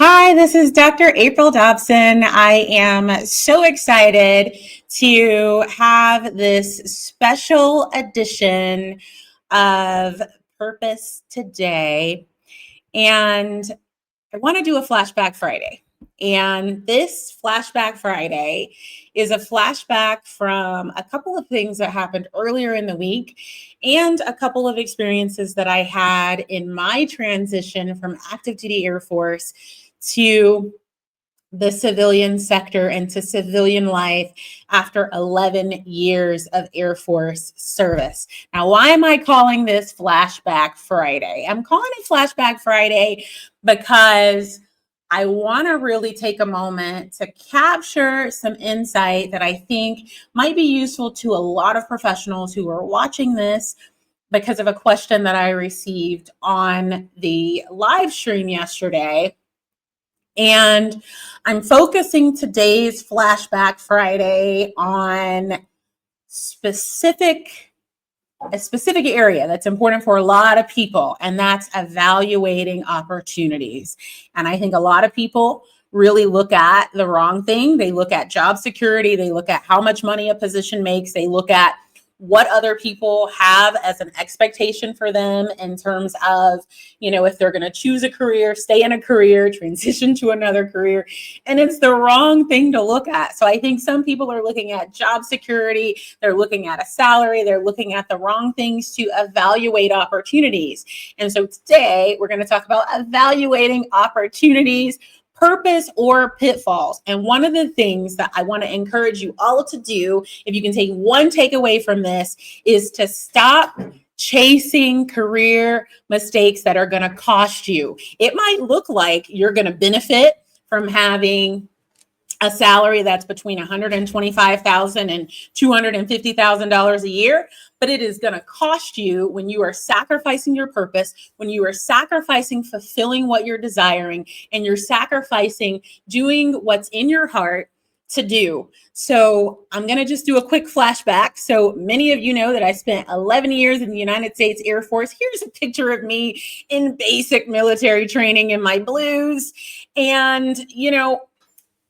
Hi, this is Dr. April Dobson. I am so excited to have this special edition of Purpose Today. And I want to do a Flashback Friday. And this Flashback Friday is a flashback from a couple of things that happened earlier in the week and a couple of experiences that I had in my transition from active duty Air Force to the civilian sector and to civilian life after 11 years of Air Force service. Now, why am I calling this Flashback Friday? I'm calling it Flashback Friday because I want to really take a moment to capture some insight that I think might be useful to a lot of professionals who are watching this because of a question that I received on the live stream yesterday. And I'm focusing today's Flashback Friday on a specific area that's important for a lot of people, and that's evaluating opportunities. And I think a lot of people really look at the wrong thing. They look at job security. They look at how much money a position makes. They look at what other people have as an expectation for them in terms of, if they're going to choose a career, stay in a career, transition to another career. And it's the wrong thing to look at. So I think some people are looking at job security. They're looking at a salary. They're looking at the wrong things to evaluate opportunities. And so today we're going to talk about evaluating opportunities, purpose, or pitfalls. And one of the things that I want to encourage you all to do, if you can take one takeaway from this, is to stop chasing career mistakes that are going to cost you. It might look like you're going to benefit from having a salary that's between $125,000 and $250,000 a year, but it is going to cost you when you are sacrificing your purpose, when you are sacrificing fulfilling what you're desiring, and you're sacrificing doing what's in your heart to do. So I'm going to just do a quick flashback. So many of you know that I spent 11 years in the United States Air Force. Here's a picture of me in basic military training in my blues. And,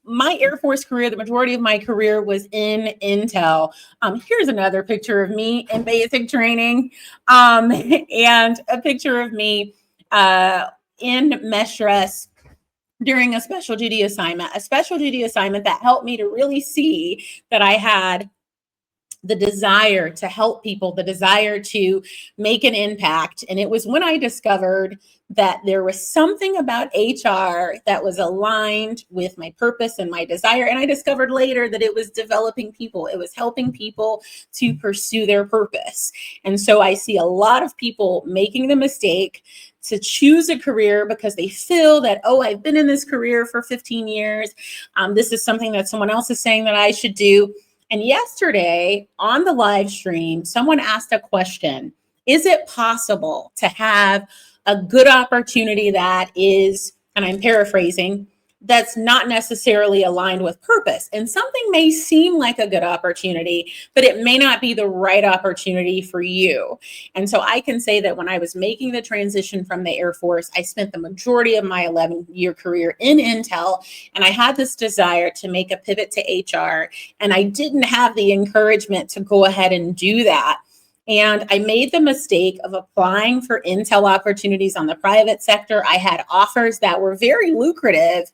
my Air Force career, the majority of my career was in Intel. Here's another picture of me in basic training, and a picture of me in mesh dress during a special duty assignment that helped me to really see that I had the desire to help people, the desire to make an impact. And it was when I discovered that there was something about HR that was aligned with my purpose and my desire. And I discovered later that it was developing people. It was helping people to pursue their purpose. And so I see a lot of people making the mistake to choose a career because they feel that, I've been in this career for 15 years. This is something that someone else is saying that I should do. And yesterday on the live stream, someone asked a question: is it possible to have a good opportunity that is, and I'm paraphrasing, that's not necessarily aligned with purpose? And something may seem like a good opportunity, but it may not be the right opportunity for you. And so I can say that when I was making the transition from the Air Force, I spent the majority of my 11-year career in Intel, and I had this desire to make a pivot to HR, and I didn't have the encouragement to go ahead and do that. And I made the mistake of applying for Intel opportunities on the private sector. I had offers that were very lucrative,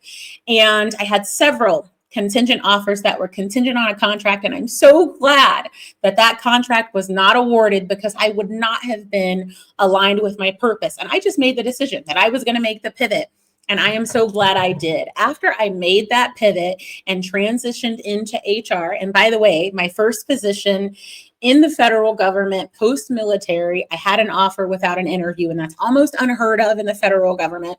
and I had several contingent offers that were contingent on a contract. And I'm so glad that that contract was not awarded because I would not have been aligned with my purpose. And I just made the decision that I was going to make the pivot. And I am so glad I did. After I made that pivot and transitioned into HR, and by the way, my first position in the federal government post-military, I had an offer without an interview, and that's almost unheard of in the federal government.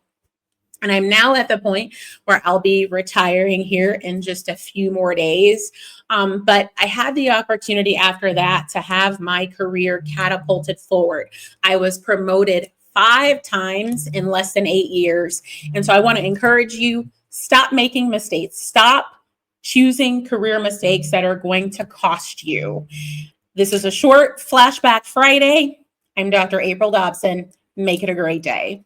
And I'm now at the point where I'll be retiring here in just a few more days. But I had the opportunity after that to have my career catapulted forward. I was promoted 5 times in less than 8 years. And so I want to encourage you, stop making mistakes. Stop choosing career mistakes that are going to cost you. This is a short Flashback Friday. I'm Dr. April Dobson. Make it a great day.